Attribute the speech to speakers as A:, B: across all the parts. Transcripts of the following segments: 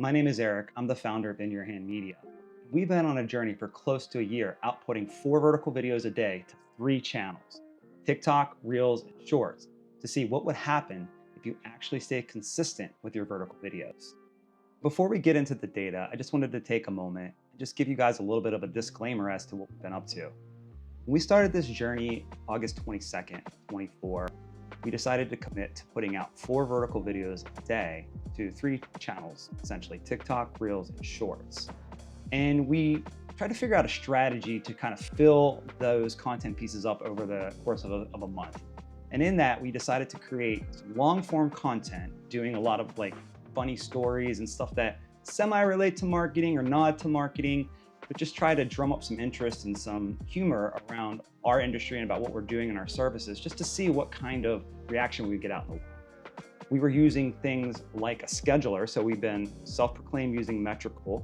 A: My name is Eric. I'm the founder of In Your Hand Media. We've been on a journey for close to a year, outputting 4 vertical videos a day to 3 channels, TikTok, Reels, and Shorts, to see what would happen if you actually stay consistent with your vertical videos. Before we get into the data, I just wanted to take a moment and just give you guys a little bit of a disclaimer as to what we've been up to. When we started this journey August 22nd, 24, we decided to commit to putting out 4 vertical videos a day to 3 channels, essentially TikTok, Reels, and Shorts. And we tried to figure out a strategy to kind of fill those content pieces up over the course of a month. And in that, we decided to create long form content, doing a lot of like funny stories and stuff that semi-relate to marketing or nod to marketing, but just try to drum up some interest and some humor around our industry and about what we're doing in our services, just to see what kind of reaction we get out in the world. We were using things like a scheduler, so we've been self-proclaimed using Metrical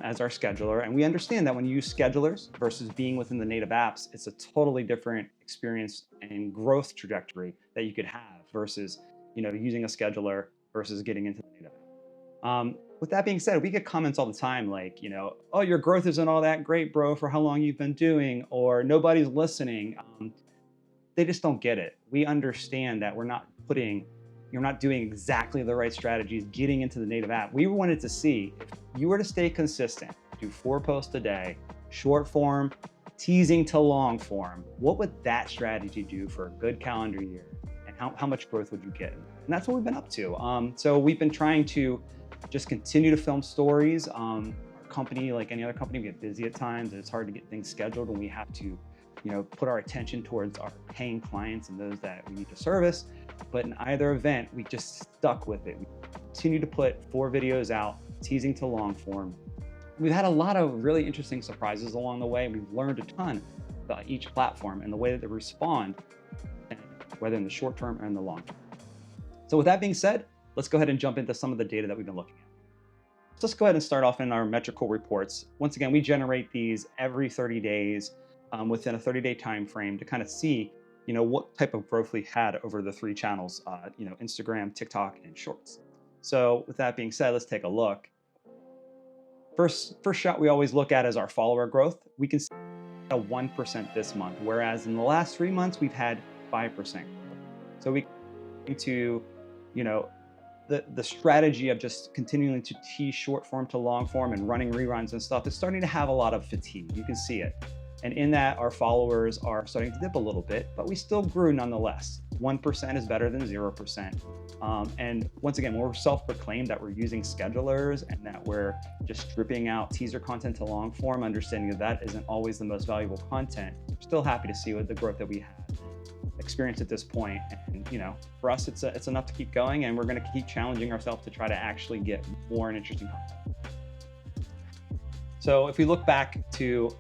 A: as our scheduler, and we understand that when you use schedulers versus being within the native apps, it's a totally different experience and growth trajectory that you could have versus using a scheduler versus getting into the native app. With that being said, we get comments all the time like, oh, your growth isn't all that great, bro, for how long you've been doing, or nobody's listening. They just don't get it. We understand that you're not doing exactly the right strategies getting into the native app. We wanted to see if you were to stay consistent, do 4 posts a day, short form, teasing to long form, what would that strategy do for a good calendar year? And how much growth would you get? And that's what we've been up to. So we've been trying to just continue to film stories. Our company, like any other company, we get busy at times and it's hard to get things scheduled when we have to put our attention towards our paying clients and those that we need to service. But in either event, we just stuck with it. We continue to put 4 videos out, teasing to long form. We've had a lot of really interesting surprises along the way. We've learned a ton about each platform and the way that they respond, whether in the short term or in the long term. So with that being said, let's go ahead and jump into some of the data that we've been looking at. So let's go ahead and start off in our Metrical reports. Once again, we generate these every 30 days within a 30-day time frame to kind of see what type of growth we had over the 3 channels, Instagram, TikTok, and Shorts. So with that being said, let's take a look. First shot we always look at is our follower growth. We can see a 1% this month, whereas in the last 3 months, we've had 5% growth. So we to, the strategy of just continuing to tease short form to long form and running reruns and stuff is starting to have a lot of fatigue. You can see it. And in that, our followers are starting to dip a little bit, but we still grew nonetheless. 1% is better than 0%. And once again, we're self-proclaimed that we're using schedulers and that we're just stripping out teaser content to long form, understanding that isn't always the most valuable content. We're still happy to see what the growth that we have experienced at this point. And for us, it's enough to keep going, and we're going to keep challenging ourselves to try to actually get more and interesting content. So if we look back to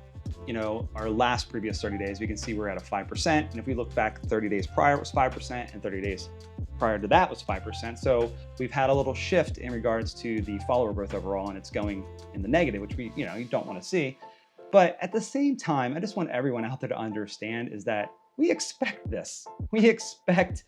A: our last previous 30 days, we can see we're at a 5%. And if we look back 30 days prior, it was 5%, and 30 days prior to that was 5%. So we've had a little shift in regards to the follower growth overall, and it's going in the negative, which you don't want to see. But at the same time, I just want everyone out there to understand is that we expect this. We expect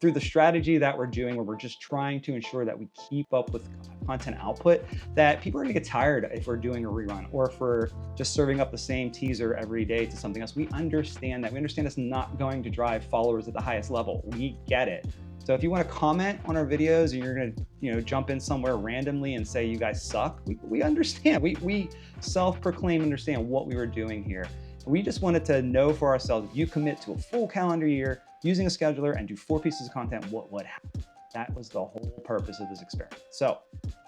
A: through the strategy that we're doing, where we're just trying to ensure that we keep up with content output, that people are gonna get tired if we're doing a rerun or if we're just serving up the same teaser every day to something else. We understand that. We understand it's not going to drive followers at the highest level. We get it. So if you want to comment on our videos and you're going to jump in somewhere randomly and say you guys suck, we understand. We self-proclaim understand what we were doing here. We just wanted to know for ourselves, if you commit to a full calendar year using a scheduler and do 4 pieces of content, what would happen? That was the whole purpose of this experiment. So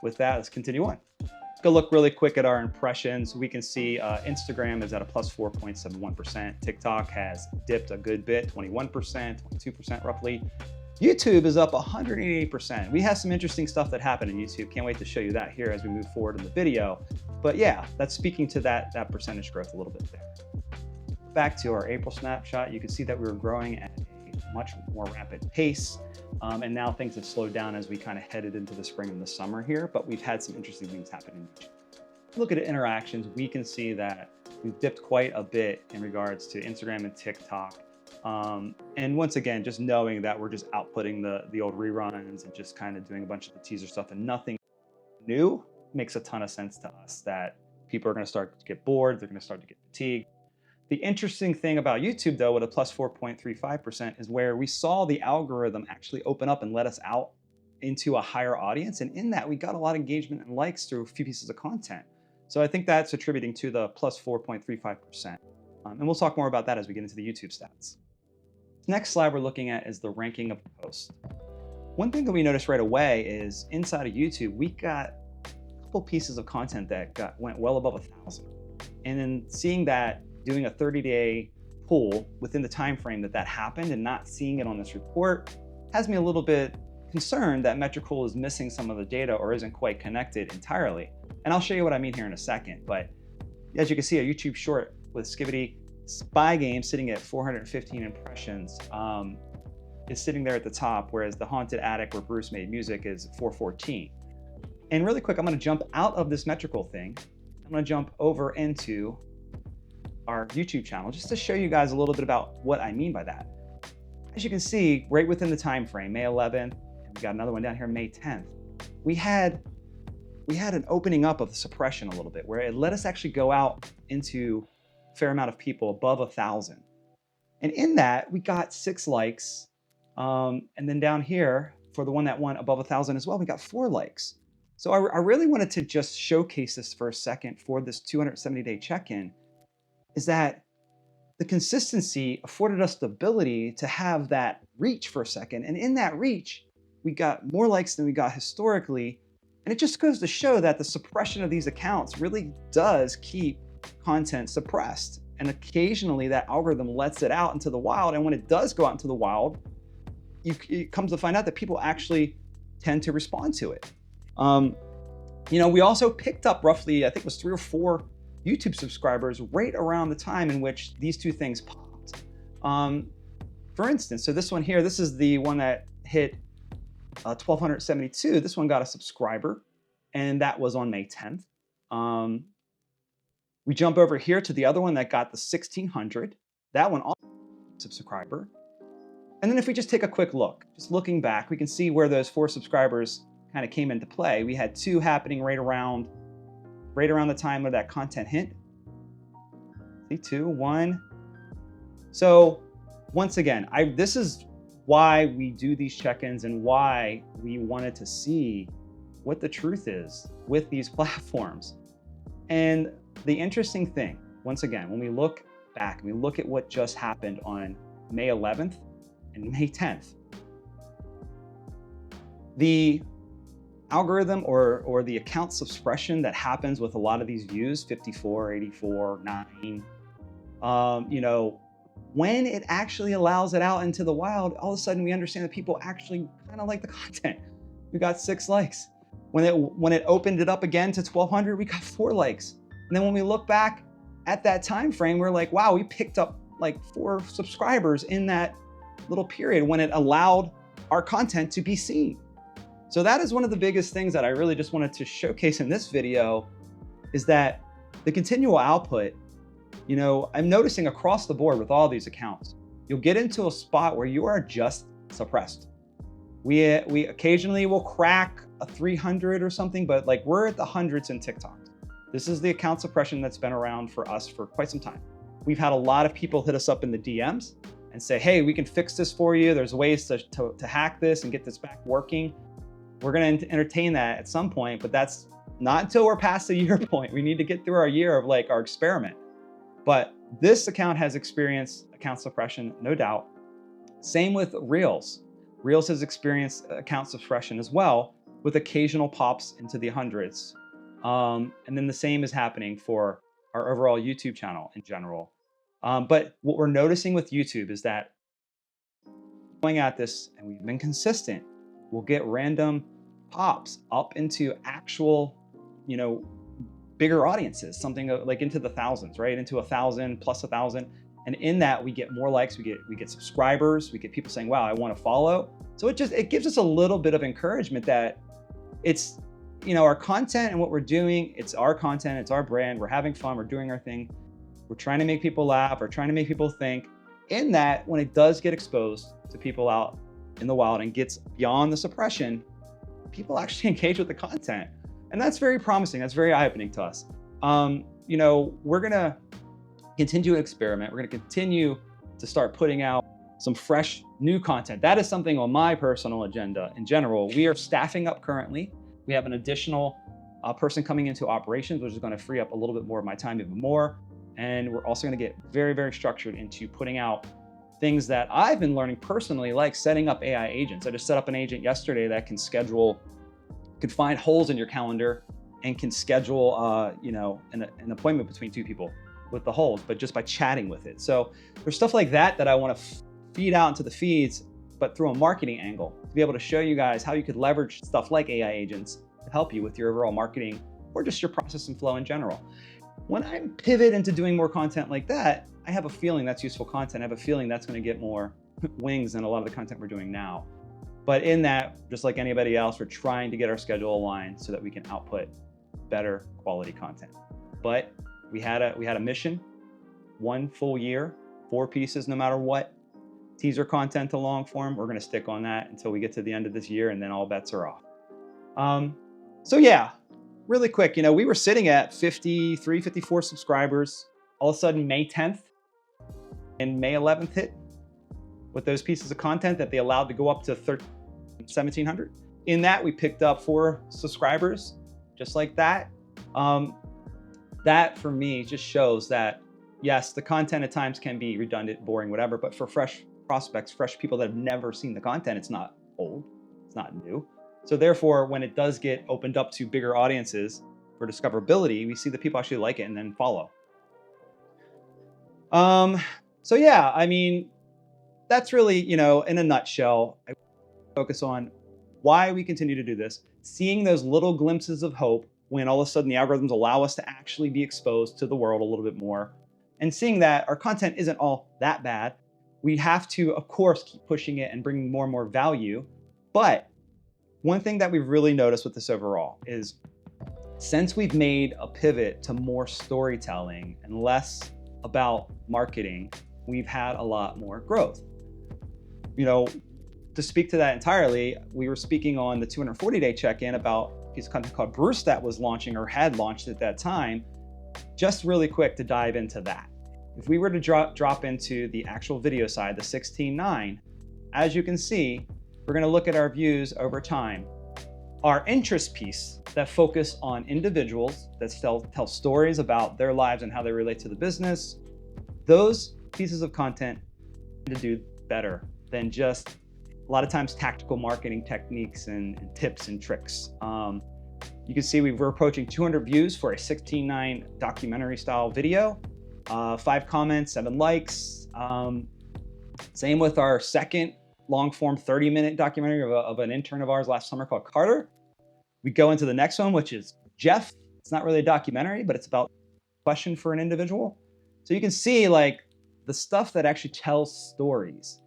A: with that, let's continue on. Let's go look really quick at our impressions. We can see Instagram is at a plus 4.71%. TikTok has dipped a good bit, 21%, 22% roughly. YouTube is up 188%. We have some interesting stuff that happened in YouTube. Can't wait to show you that here as we move forward in the video. But yeah, that's speaking to that percentage growth a little bit there. Back to our April snapshot, you can see that we were growing at a much more rapid pace. And now things have slowed down as we kind of headed into the spring and the summer here, but we've had some interesting things happen in YouTube. Look at interactions, we can see that we've dipped quite a bit in regards to Instagram and TikTok. And once again, just knowing that we're just outputting the old reruns and just kind of doing a bunch of the teaser stuff and nothing new, makes a ton of sense to us that people are going to start to get bored, they're going to start to get fatigued. The interesting thing about YouTube, though, with a plus 4.35% is where we saw the algorithm actually open up and let us out into a higher audience. And in that, we got a lot of engagement and likes through a few pieces of content. So I think that's attributing to the plus 4.35%. And we'll talk more about that as we get into the YouTube stats. Next slide we're looking at is the ranking of posts. One thing that we noticed right away is inside of YouTube, we got a couple pieces of content that went well above 1,000. And then seeing that, doing a 30-day pull within the time frame that happened and not seeing it on this report has me a little bit concerned that Metricool is missing some of the data or isn't quite connected entirely. And I'll show you what I mean here in a second. But as you can see, a YouTube short with Skibidi Spy Game sitting at 415 impressions is sitting there at the top, whereas the Haunted Attic where Bruce made music is 414. And really quick, I'm going to jump out of this Metricool thing. I'm going to jump over into our YouTube channel just to show you guys a little bit about what I mean by that. As you can see, right within the time frame, May 11th, and we got another one down here, May 10th, we had an opening up of the suppression a little bit, where it let us actually go out into a fair amount of people above 1,000. And in that, we got 6 likes. And then down here, for the one that went above 1,000 as well, we got 4 likes. So I really wanted to just showcase this for a second for this 270-day check-in, is that the consistency afforded us the ability to have that reach for a second. And in that reach, we got more likes than we got historically. And it just goes to show that the suppression of these accounts really does keep content suppressed. And occasionally that algorithm lets it out into the wild. And when it does go out into the wild, it comes to find out that people actually tend to respond to it. We also picked up roughly, I think it was 3 or 4 YouTube subscribers right around the time in which these two things popped. For instance, so this one here, this is the one that hit 1,272. This one got a subscriber, and that was on May 10th. We jump over here to the other one that got the 1,600. That one also subscriber. And then if we just take a quick look, just looking back, we can see where those 4 subscribers kind of came into play. We had 2 happening right around the time of that content hit. See, 2, 1. So once again, this is why we do these check-ins and why we wanted to see what the truth is with these platforms. And the interesting thing, once again, when we look back and we look at what just happened on May 11th and May 10th, the algorithm or the account suppression that happens with a lot of these views, 54, 84, 9, when it actually allows it out into the wild, all of a sudden we understand that people actually kind of like the content. We got 6 likes. When it opened it up again to 1,200, we got 4 likes. And then when we look back at that time frame, we're like, wow, we picked up like 4 subscribers in that little period when it allowed our content to be seen. So that is one of the biggest things that I really just wanted to showcase in this video, is that the continual output, I'm noticing across the board with all these accounts, you'll get into a spot where you are just suppressed. We occasionally will crack a 300 or something, but like we're at the hundreds in TikTok. This is the account suppression that's been around for us for quite some time. We've had a lot of people hit us up in the DMs and say, hey, we can fix this for you. There's ways to hack this and get this back working. We're going to entertain that at some point, but that's not until we're past the year point. We need to get through our year of like our experiment. But this account has experienced account suppression, no doubt. Same with Reels. Reels has experienced account suppression as well, with occasional pops into the hundreds. And then the same is happening for our overall YouTube channel in general. But what we're noticing with YouTube is that going at this, and we've been consistent, we'll get random pops up into actual, bigger audiences, something like into the thousands, right? Into 1,000 plus 1,000. And in that we get more likes, we get subscribers, we get people saying, wow, I want to follow. So it gives us a little bit of encouragement that it's, our content and what we're doing, it's our content, it's our brand, we're having fun, we're doing our thing. We're trying to make people laugh, we're trying to make people think. In that, when it does get exposed to people out in the wild and gets beyond the suppression, people actually engage with the content. And that's very promising. That's very eye-opening to us. We're gonna continue to experiment. We're gonna continue to start putting out some fresh new content. That is something on my personal agenda in general. We are staffing up currently. We have an additional person coming into operations, which is gonna free up a little bit more of my time even more. And we're also gonna get very, very structured into putting out things that I've been learning personally, like setting up AI agents. I just set up an agent yesterday that can find holes in your calendar and can schedule an appointment between two people with the holes, but just by chatting with it. So there's stuff like that I want to feed out into the feeds, but through a marketing angle, to be able to show you guys how you could leverage stuff like AI agents to help you with your overall marketing or just your process and flow in general. When I pivot into doing more content like that, I have a feeling that's useful content. I have a feeling that's going to get more wings than a lot of the content we're doing now. But in that, just like anybody else, we're trying to get our schedule aligned so that we can output better quality content. But we had a mission, 1 full year, 4 pieces no matter what. Teaser content to long form, we're gonna stick on that until we get to the end of this year, and then all bets are off. So yeah, really quick, we were sitting at 53, 54 subscribers. All of a sudden, May 10th and May 11th hit with those pieces of content that they allowed to go up to 1,700. In that, we picked up 4 subscribers, just like that. That for me just shows that, yes, the content at times can be redundant, boring, whatever, but for fresh prospects, fresh people that have never seen the content, it's not old, it's not new. So therefore, when it does get opened up to bigger audiences for discoverability, we see that people actually like it and then follow. So yeah, I mean, that's really, in a nutshell, I focus on why we continue to do this, seeing those little glimpses of hope when all of a sudden the algorithms allow us to actually be exposed to the world a little bit more, and seeing that our content isn't all that bad. We have to, of course, keep pushing it and bringing more and more value. But one thing that we've really noticed with this overall is since we've made a pivot to more storytelling and less about marketing, we've had a lot more growth. To speak to that entirely, we were speaking on the 240-day check-in about a piece of content called Bruce that was launching or had launched at that time. Just really quick to dive into that. If we were to drop into the actual video side, the 16:9, as you can see, we're going to look at our views over time. Our interest piece that focus on individuals that tell stories about their lives and how they relate to the business, those pieces of content to do better than just a lot of times tactical marketing techniques and tips and tricks. You can see we're approaching 200 views for a 16:9 documentary style video, 5 comments, 7 likes. Same with our second long form 30-minute documentary of an intern of ours last summer called Carter. We go into the next one, which is Jeff. It's not really a documentary, but it's about a question for an individual. So you can see like the stuff that actually tells stories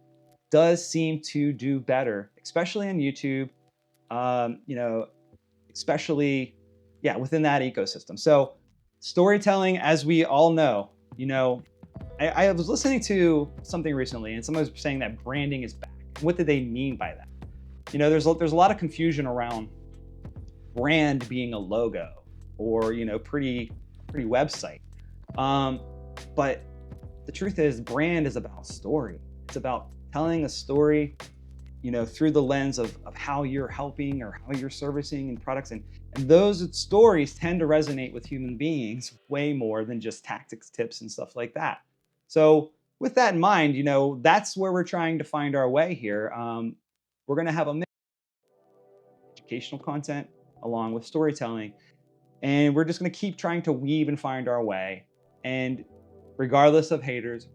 A: does seem to do better, especially on YouTube, especially, within that ecosystem. So storytelling, as we all know, I was listening to something recently and someone was saying that branding is back. What did they mean by that? There's a lot of confusion around brand being a logo or, pretty website. But the truth is brand is about story. It's about telling a story, through the lens of how you're helping or how you're servicing and products. And those stories tend to resonate with human beings way more than just tactics, tips, and stuff like that. So with that in mind, that's where we're trying to find our way here. We're going to have a mix of educational content along with storytelling. And we're just going to keep trying to weave and find our way. And regardless of haters,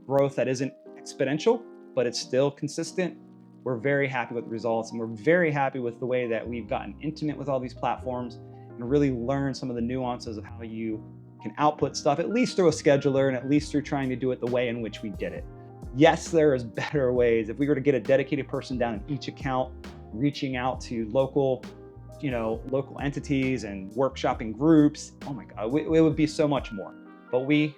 A: growth that isn't exponential, but it's still consistent, we're very happy with the results, and we're very happy with the way that we've gotten intimate with all these platforms and really learned some of the nuances of how you can output stuff, at least through a scheduler and at least through trying to do it the way in which we did it. Yes, there is better ways. If we were to get a dedicated person down in each account, reaching out to local entities and workshopping groups, oh my God, it would be so much more. But we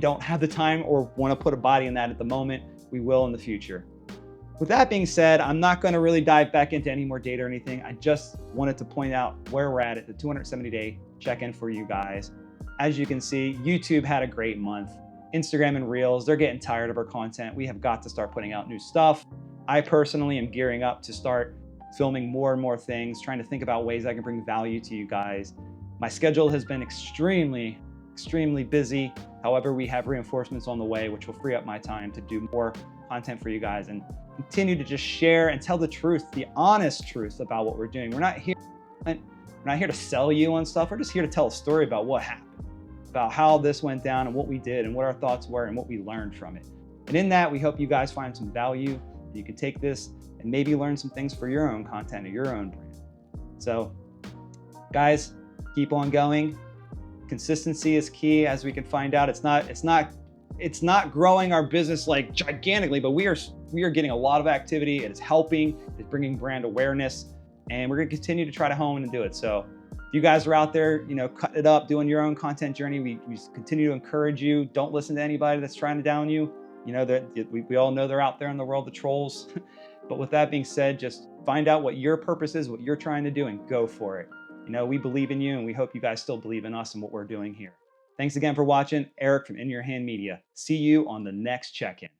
A: don't have the time or want to put a body in that at the moment. We will in the future. With that being said, I'm not going to really dive back into any more data or anything. I just wanted to point out where we're at the 270-day check-in for you guys. As you can see, YouTube had a great month. Instagram and Reels, they're getting tired of our content. We have got to start putting out new stuff. I personally am gearing up to start filming more and more things, trying to think about ways I can bring value to you guys. My schedule has been extremely busy. However, we have reinforcements on the way, which will free up my time to do more content for you guys and continue to just share and tell the truth, the honest truth about what we're doing. We're not here to sell you on stuff. We're just here to tell a story about what happened, about how this went down and what we did and what our thoughts were and what we learned from it. And in that, we hope you guys find some value. You can take this and maybe learn some things for your own content or your own brand. So guys, keep on going. Consistency is key, as we can find out. It's not growing our business like gigantically, but we are getting a lot of activity. It is helping, it's bringing brand awareness, and we're gonna continue to try to hone and do it. So if you guys are out there, cutting it up, doing your own content journey, we continue to encourage you. Don't listen to anybody that's trying to down you. That we all know they're out there in the world, the trolls. But with that being said, just find out what your purpose is, what you're trying to do, and go for it. We believe in you, and we hope you guys still believe in us and what we're doing here. Thanks again for watching. Eric from In Your Hand Media. See you on the next check-in.